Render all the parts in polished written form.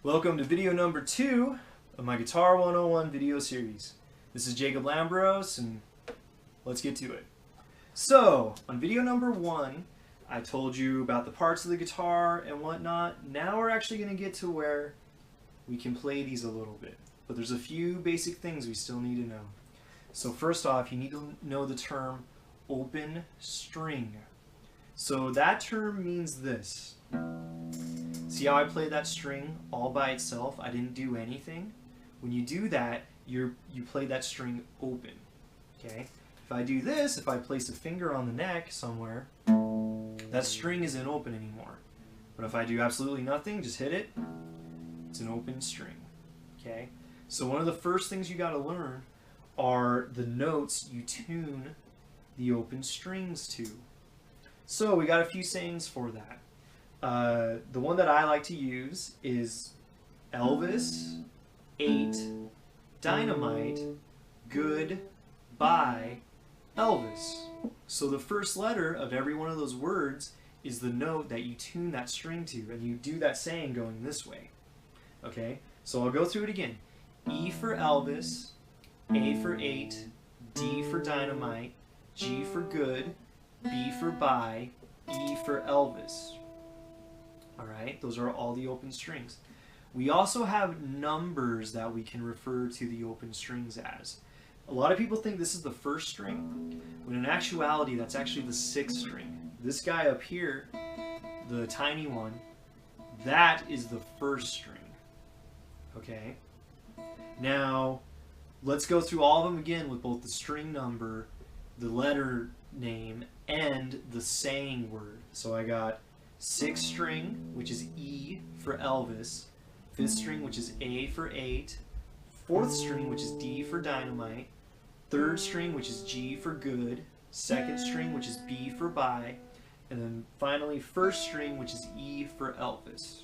Welcome to video number 2 of my Guitar 101 video series. This is Jacob Lambros, and let's get to it. So, on video number 1, I told you about the parts of the guitar and whatnot. Now we're actually going to get to where we can play these a little bit. But there's a few basic things we still need to know. So first off, you need to know the term open string. So that term means this. See how I played that string all by itself? I didn't do anything. When you do that, you play that string open. Okay? If I do this, if I place a finger on the neck somewhere, that string isn't open anymore. But if I do absolutely nothing, just hit it, it's an open string. Okay? So one of the first things you got to learn are the notes you tune the open strings to. So we got a few sayings for that. The one that I like to use is Elvis, 8, Dynamite, Good, Bye, Elvis. So the first letter of every one of those words is the note that you tune that string to, and you do that saying going this way. Okay, so I'll go through it again. E for Elvis, A for 8, D for Dynamite, G for Good, B for Bye, E for Elvis. Alright, those are all the open strings. We also have numbers that we can refer to the open strings as. A lot of people think this is the first string, when in actuality that's actually the 6th string. This guy up here, the tiny one, that is the first string. Okay? Now, let's go through all of them again with both the string number, the letter name, and the saying word. So I got 6th string, which is E for Elvis, 5th string, which is A for 8, 4th string, which is D for Dynamite, 3rd string, which is G for Good, 2nd string, which is B for Bye, and then finally 1st string, which is E for Elvis.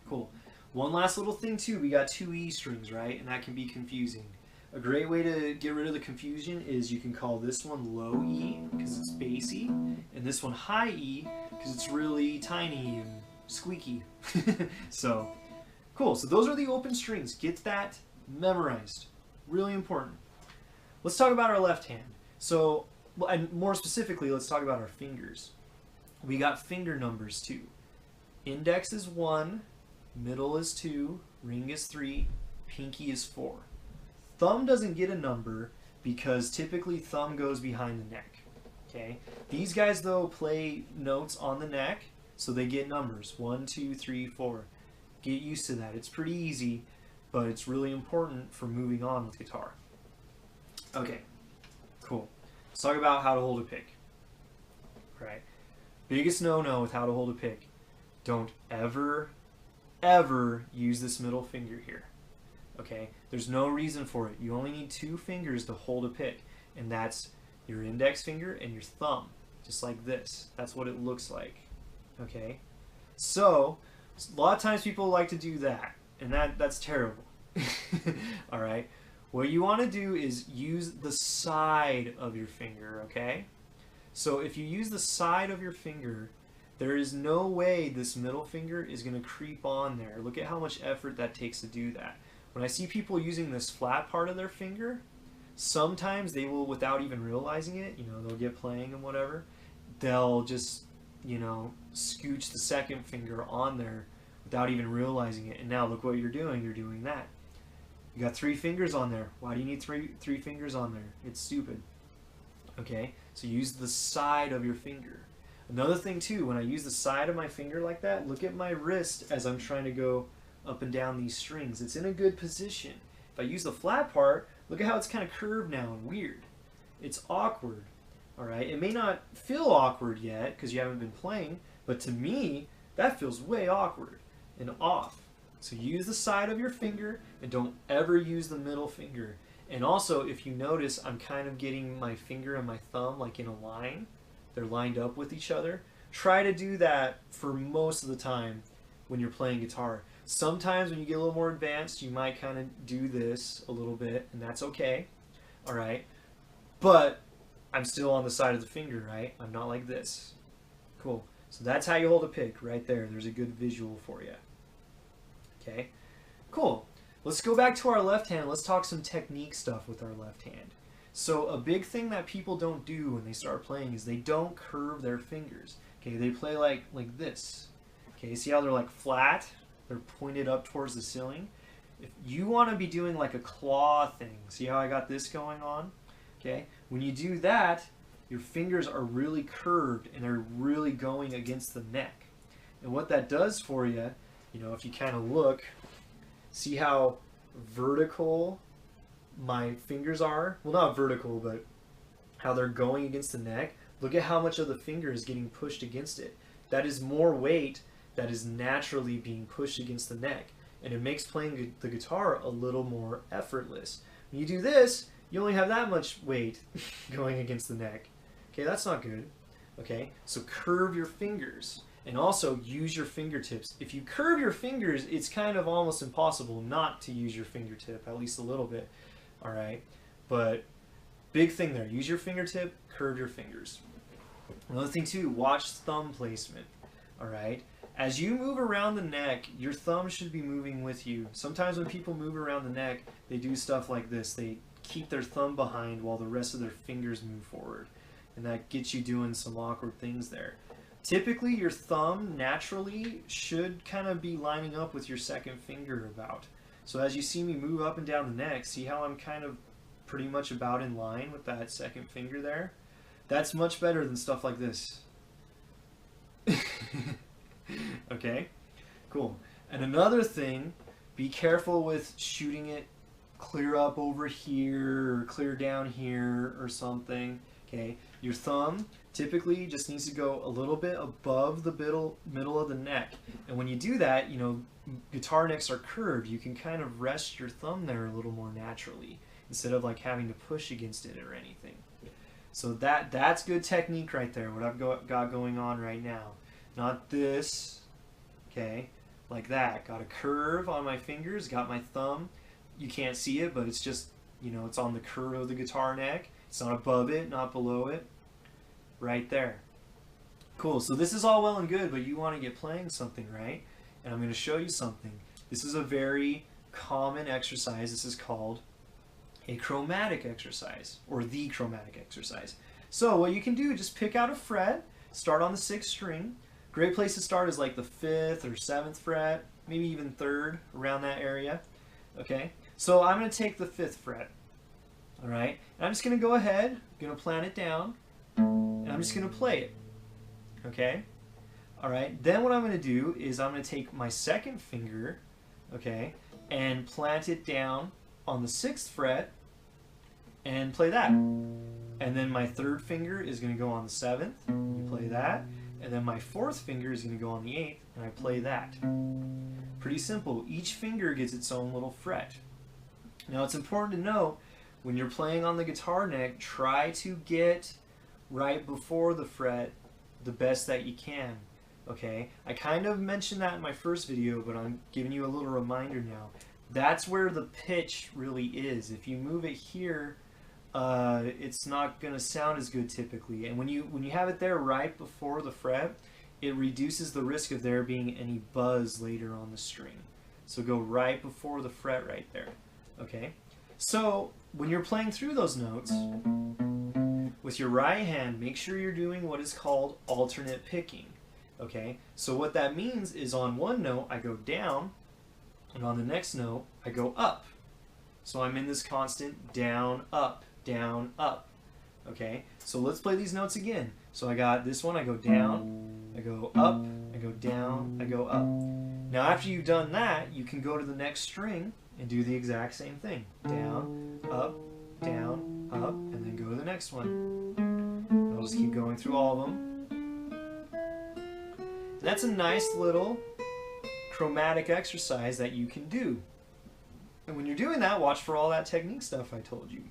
Cool. One last little thing too, we got 2 E strings, right? And that can be confusing. A great way to get rid of the confusion is you can call this one low E because it's bassy, and this one high E because it's really tiny and squeaky. So, cool. So those are the open strings. Get that memorized. Really important. Let's talk about our left hand. So, and more specifically, let's talk about our fingers. We got finger numbers too. Index is 1, middle is 2, ring is 3, pinky is 4. Thumb doesn't get a number because typically thumb goes behind the neck. Okay? These guys though play notes on the neck, so they get numbers. 1, 2, 3, 4. Get used to that. It's pretty easy, but it's really important for moving on with guitar. Okay, cool. Let's talk about how to hold a pick. Right? Biggest no-no with how to hold a pick. Don't ever use this middle finger here. Okay, there's no reason for it. You only need 2 fingers to hold a pick, and that's your index finger and your thumb, just like this. That's what it looks like. Okay, so a lot of times people like to do that, and that's terrible. All right, what you want to do is use the side of your finger. Okay, so if you use the side of your finger, there is no way this middle finger is going to creep on there. Look at how much effort that takes to do that. When I see people using this flat part of their finger, sometimes they will, without even realizing it, they'll get playing and whatever, they'll just, scooch the second finger on there without even realizing it. And now look what you're doing that. You got 3 fingers on there. Why do you need three fingers on there? It's stupid. Okay, so use the side of your finger. Another thing too, when I use the side of my finger like that, look at my wrist as I'm trying to go up and down these strings. It's in a good position. If I use the flat part, look at how it's kind of curved now and weird. It's awkward. Alright, it may not feel awkward yet because you haven't been playing, but to me, that feels way awkward and off. So use the side of your finger and don't ever use the middle finger. And also, if you notice, I'm kind of getting my finger and my thumb like in a line. They're lined up with each other. Try to do that for most of the time when you're playing guitar. Sometimes when you get a little more advanced, you might kind of do this a little bit, and that's okay. Alright? But I'm still on the side of the finger, right? I'm not like this. Cool. So that's how you hold a pick right there. There's a good visual for you. Okay, cool. Let's go back to our left hand. Let's talk some technique stuff with our left hand. So a big thing that people don't do when they start playing is they don't curve their fingers. Okay, they play like this. Okay, see how they're like flat? They're pointed up towards the ceiling. If you want to be doing like a claw thing, see how I got this going on? Okay, when you do that, your fingers are really curved and they're really going against the neck. And what that does for you, you know, if you kind of look, see how vertical my fingers are? Well, not vertical, but how they're going against the neck. Look at how much of the finger is getting pushed against it. That is more weight that is naturally being pushed against the neck. And it makes playing the guitar a little more effortless. When you do this, you only have that much weight going against the neck. Okay, that's not good. Okay, so curve your fingers. And also use your fingertips. If you curve your fingers, it's kind of almost impossible not to use your fingertip, at least a little bit. All right, but big thing there, use your fingertip, curve your fingers. Another thing too, watch thumb placement. All right, as you move around the neck, your thumb should be moving with you. Sometimes when people move around the neck, they do stuff like this. They keep their thumb behind while the rest of their fingers move forward, and that gets you doing some awkward things there. Typically, your thumb naturally should kind of be lining up with your second finger about. So as you see me move up and down the neck, see how I'm kind of pretty much about in line with that second finger there? That's much better than stuff like this. Okay, cool. And another thing, be careful with shooting it clear up over here or clear down here or something. Okay, your thumb typically just needs to go a little bit above the middle of the neck. And when you do that, you know, guitar necks are curved. You can kind of rest your thumb there a little more naturally instead of like having to push against it or anything. So that's good technique right there, what I've got going on right now. Not this, okay, like that. Got a curve on my fingers, got my thumb. You can't see it, but it's just, you know, it's on the curve of the guitar neck. It's not above it, not below it. Right there. Cool, so this is all well and good, but you want to get playing something, right? And I'm going to show you something. This is a very common exercise. This is called a chromatic exercise, or the chromatic exercise. So what you can do, just pick out a fret, start on the 6th string. Great place to start is like the 5th or 7th fret, maybe even 3rd, around that area. Okay, so I'm going to take the 5th fret. All right, and I'm just going to go ahead, I'm going to plant it down, and I'm just going to play it. Okay, all right, then what I'm going to do is I'm going to take my 2nd finger, okay, and plant it down on the 6th fret and play that. And then my 3rd finger is going to go on the 7th, you play that, and then my 4th finger is going to go on the 8th, and I play that. Pretty simple. Each finger gets its own little fret. Now it's important to know, when you're playing on the guitar neck, try to get right before the fret the best that you can. Okay, I kind of mentioned that in my first video, but I'm giving you a little reminder now. That's where the pitch really is. If you move it here, it's not going to sound as good typically. And when you have it there right before the fret, it reduces the risk of there being any buzz later on the string. So go right before the fret right there. Okay, so when you're playing through those notes, with your right hand, make sure you're doing what is called alternate picking. Okay, so what that means is on one note I go down, and on the next note I go up. So I'm in this constant down, up, down, up. Okay, so let's play these notes again. So I got this one, I go down, I go up, I go down, I go up. Now after you've done that, you can go to the next string and do the exact same thing. Down, up, and then go to the next one. And I'll just keep going through all of them. And that's a nice little chromatic exercise that you can do. And when you're doing that, watch for all that technique stuff I told you.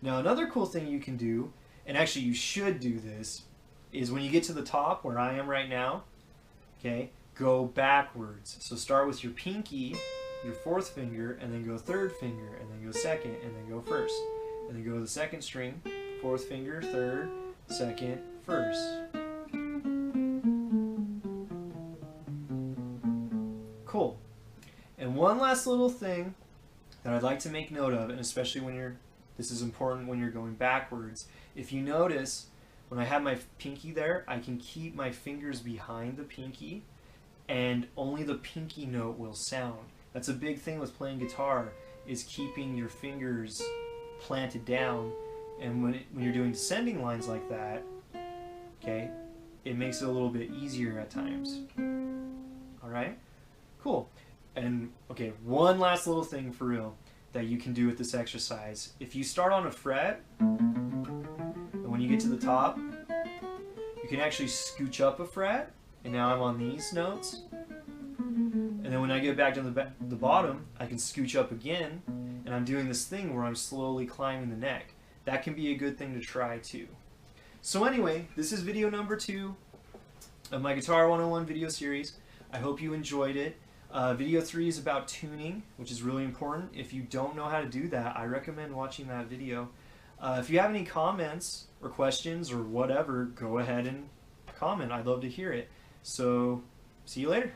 Now another cool thing you can do, and actually you should do this, is when you get to the top where I am right now, okay, go backwards. So start with your pinky, your 4th finger, and then go 3rd finger, and then go 2nd, and then go 1st. And then go to the 2nd string, 4th finger, 3rd, 2nd, 1st. Cool. And one last little thing that I'd like to make note of, and especially this is important when you're going backwards. If you notice, when I have my pinky there, I can keep my fingers behind the pinky, and only the pinky note will sound. That's a big thing with playing guitar, is keeping your fingers planted down. And when you're doing descending lines like that, okay, it makes it a little bit easier at times. All right? Cool. And okay, one last little thing for real that you can do with this exercise. If you start on a fret, and when you get to the top, you can actually scooch up a fret, and now I'm on these notes. And then when I get back to the bottom, I can scooch up again, and I'm doing this thing where I'm slowly climbing the neck. That can be a good thing to try too. So anyway, this is video number 2 of my Guitar 101 video series. I hope you enjoyed it. Video 3 is about tuning, which is really important. If you don't know how to do that, I recommend watching that video. If you have any comments or questions or whatever, go ahead and comment. I'd love to hear it. So, see you later.